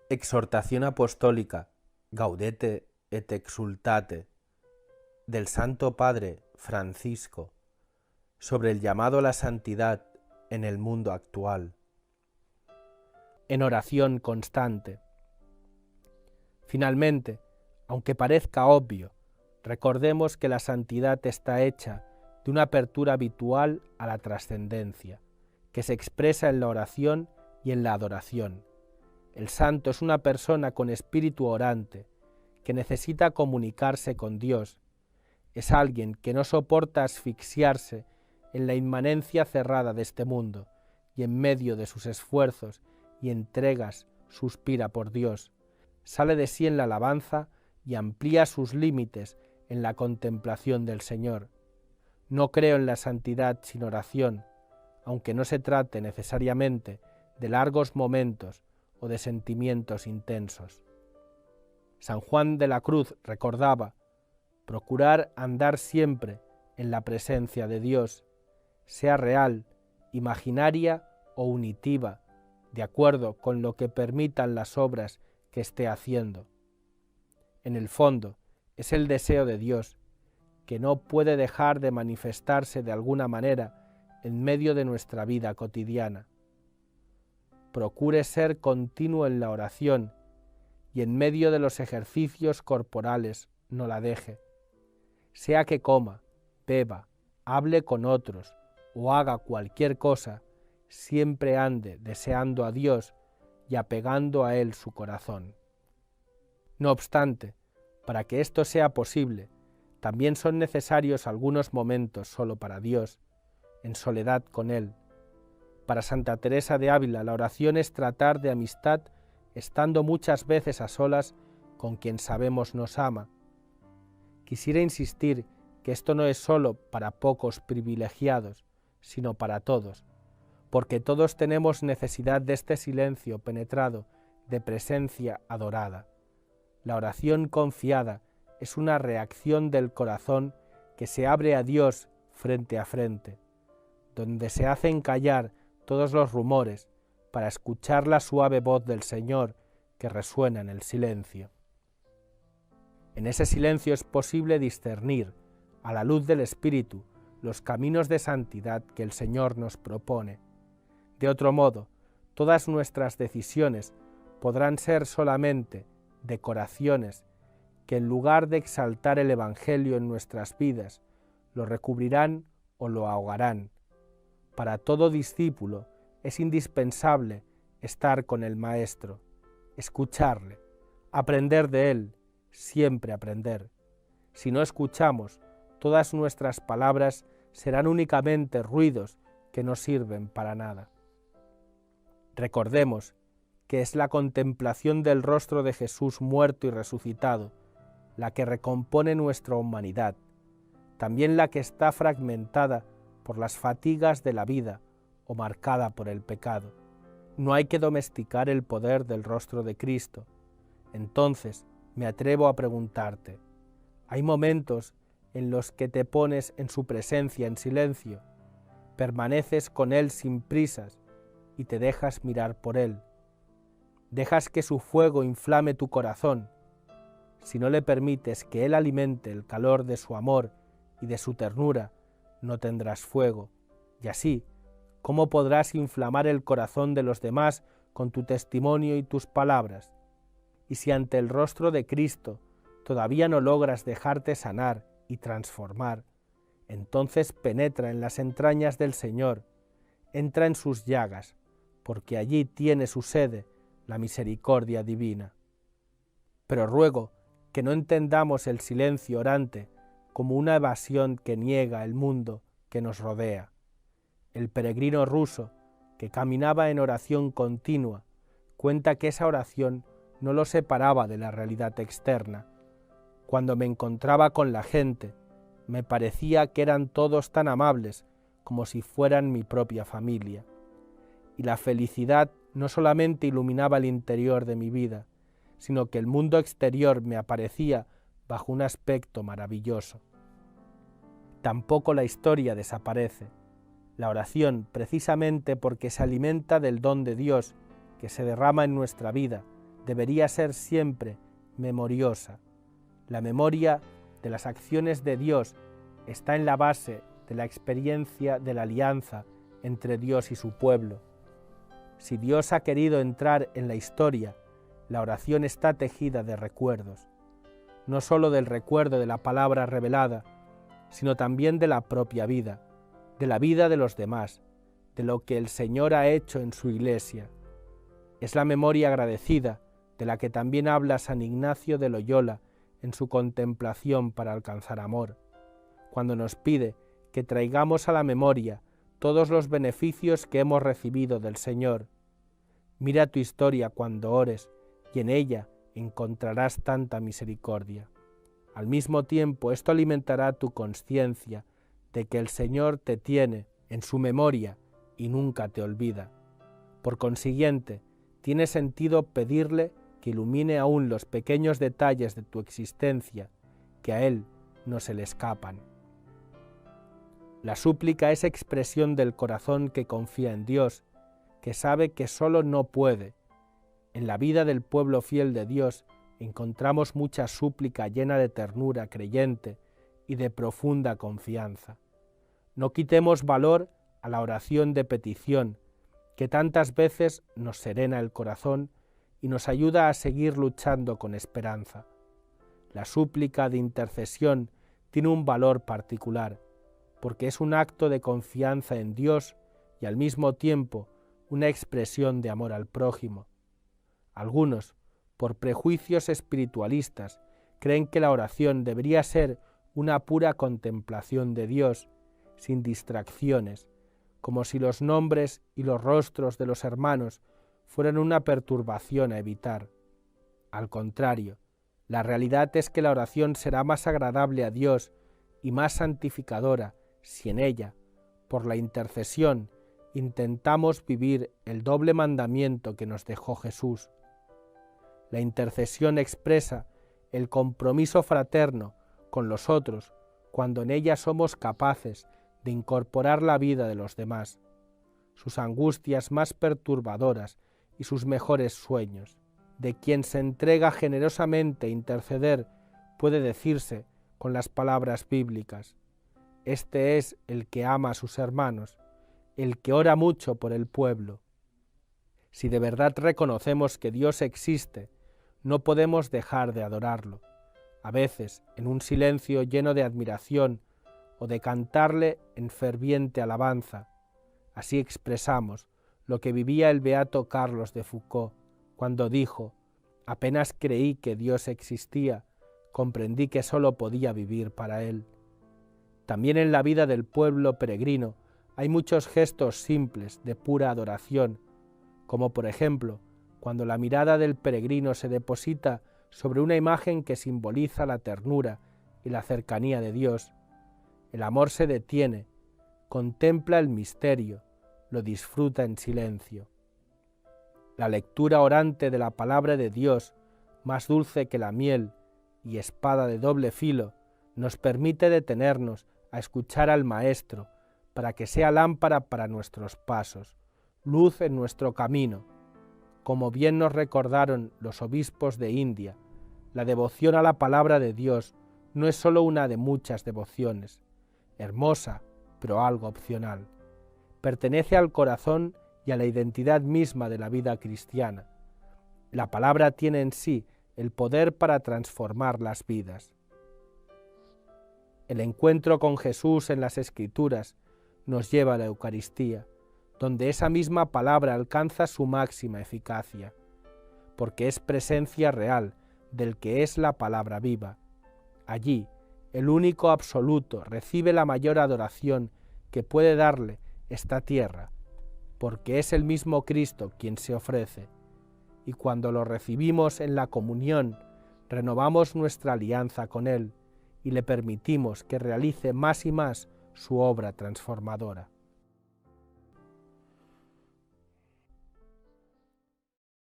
Exhortación apostólica Gaudete et Exsultate del Santo Padre Francisco sobre el llamado a la santidad en el mundo actual. En oración constante. Finalmente, aunque parezca obvio, recordemos que la santidad está hecha de una apertura habitual a la trascendencia, que se expresa en la oración y en la adoración. El santo es una persona con espíritu orante, que necesita comunicarse con Dios. Es alguien que no soporta asfixiarse en la inmanencia cerrada de este mundo y en medio de sus esfuerzos y entregas suspira por Dios, sale de sí en la alabanza y amplía sus límites en la contemplación del Señor. No creo en la santidad sin oración, aunque no se trate necesariamente de largos momentos o de sentimientos intensos. San Juan de la Cruz recordaba: procurar andar siempre en la presencia de Dios, sea real, imaginaria o unitiva, de acuerdo con lo que permitan las obras que esté haciendo. En el fondo, es el deseo de Dios, que no puede dejar de manifestarse de alguna manera en medio de nuestra vida cotidiana. Procure ser continuo en la oración y en medio de los ejercicios corporales no la deje. Sea que coma, beba, hable con otros o haga cualquier cosa, siempre ande deseando a Dios y apegando a Él su corazón. No obstante, para que esto sea posible, también son necesarios algunos momentos solo para Dios, en soledad con Él. Para Santa Teresa de Ávila, la oración es tratar de amistad estando muchas veces a solas con quien sabemos nos ama. Quisiera insistir que esto no es solo para pocos privilegiados, sino para todos, porque todos tenemos necesidad de este silencio penetrado de presencia adorada. La oración confiada es una reacción del corazón que se abre a Dios frente a frente, donde se hacen callar todos los rumores para escuchar la suave voz del Señor que resuena en el silencio. En ese silencio es posible discernir, a la luz del Espíritu, los caminos de santidad que el Señor nos propone. De otro modo, todas nuestras decisiones podrán ser solamente decoraciones que en lugar de exaltar el Evangelio en nuestras vidas, lo recubrirán o lo ahogarán. Para todo discípulo es indispensable estar con el Maestro, escucharle, aprender de él, siempre aprender. Si no escuchamos, todas nuestras palabras serán únicamente ruidos que no sirven para nada. Recordemos que es la contemplación del rostro de Jesús muerto y resucitado la que recompone nuestra humanidad, también la que está fragmentada por las fatigas de la vida o marcada por el pecado. No hay que domesticar el poder del rostro de Cristo. Entonces me atrevo a preguntarte, ¿hay momentos en los que te pones en su presencia en silencio, permaneces con Él sin prisas y te dejas mirar por Él? ¿Dejas que su fuego inflame tu corazón? Si no le permites que Él alimente el calor de su amor y de su ternura, no tendrás fuego, y así, ¿cómo podrás inflamar el corazón de los demás con tu testimonio y tus palabras? Y si ante el rostro de Cristo todavía no logras dejarte sanar y transformar, entonces penetra en las entrañas del Señor, entra en sus llagas, porque allí tiene su sede la misericordia divina. Pero ruego que no entendamos el silencio orante como una evasión que niega el mundo que nos rodea. El peregrino ruso, que caminaba en oración continua, cuenta que esa oración no lo separaba de la realidad externa. Cuando me encontraba con la gente, me parecía que eran todos tan amables como si fueran mi propia familia. Y la felicidad no solamente iluminaba el interior de mi vida, sino que el mundo exterior me aparecía bajo un aspecto maravilloso. Tampoco la historia desaparece. La oración, precisamente porque se alimenta del don de Dios que se derrama en nuestra vida, debería ser siempre memoriosa. La memoria de las acciones de Dios está en la base de la experiencia de la alianza entre Dios y su pueblo. Si Dios ha querido entrar en la historia, la oración está tejida de recuerdos, no sólo del recuerdo de la palabra revelada, sino también de la propia vida, de la vida de los demás, de lo que el Señor ha hecho en su Iglesia. Es la memoria agradecida de la que también habla San Ignacio de Loyola en su Contemplación para alcanzar amor, cuando nos pide que traigamos a la memoria todos los beneficios que hemos recibido del Señor. Mira tu historia cuando ores, y en ella encontrarás tanta misericordia. Al mismo tiempo, esto alimentará tu conciencia de que el Señor te tiene en su memoria y nunca te olvida. Por consiguiente, tiene sentido pedirle que ilumine aún los pequeños detalles de tu existencia que a Él no se le escapan. La súplica es expresión del corazón que confía en Dios, que sabe que solo no puede. En la vida del pueblo fiel de Dios encontramos mucha súplica llena de ternura creyente y de profunda confianza. No quitemos valor a la oración de petición, que tantas veces nos serena el corazón y nos ayuda a seguir luchando con esperanza. La súplica de intercesión tiene un valor particular, porque es un acto de confianza en Dios y al mismo tiempo una expresión de amor al prójimo. Algunos, por prejuicios espiritualistas, creen que la oración debería ser una pura contemplación de Dios, sin distracciones, como si los nombres y los rostros de los hermanos fueran una perturbación a evitar. Al contrario, la realidad es que la oración será más agradable a Dios y más santificadora si en ella, por la intercesión, intentamos vivir el doble mandamiento que nos dejó Jesús. La intercesión expresa el compromiso fraterno con los otros cuando en ella somos capaces de incorporar la vida de los demás, sus angustias más perturbadoras y sus mejores sueños. De quien se entrega generosamente a interceder puede decirse con las palabras bíblicas: este es el que ama a sus hermanos, el que ora mucho por el pueblo. Si de verdad reconocemos que Dios existe, no podemos dejar de adorarlo, a veces en un silencio lleno de admiración o de cantarle en ferviente alabanza. Así expresamos lo que vivía el beato Carlos de Foucauld cuando dijo: apenas creí que Dios existía, comprendí que sólo podía vivir para Él. También en la vida del pueblo peregrino hay muchos gestos simples de pura adoración, como por ejemplo cuando la mirada del peregrino se deposita sobre una imagen que simboliza la ternura y la cercanía de Dios. El amor se detiene, contempla el misterio, lo disfruta en silencio. La lectura orante de la palabra de Dios, más dulce que la miel y espada de doble filo, nos permite detenernos a escuchar al Maestro para que sea lámpara para nuestros pasos, luz en nuestro camino. Como bien nos recordaron los obispos de India, la devoción a la palabra de Dios no es sólo una de muchas devociones, hermosa, pero algo opcional. Pertenece al corazón y a la identidad misma de la vida cristiana. La palabra tiene en sí el poder para transformar las vidas. El encuentro con Jesús en las Escrituras nos lleva a la Eucaristía, donde esa misma palabra alcanza su máxima eficacia, porque es presencia real del que es la palabra viva. Allí, el único absoluto recibe la mayor adoración que puede darle esta tierra, porque es el mismo Cristo quien se ofrece, y cuando lo recibimos en la comunión, renovamos nuestra alianza con Él y le permitimos que realice más y más su obra transformadora.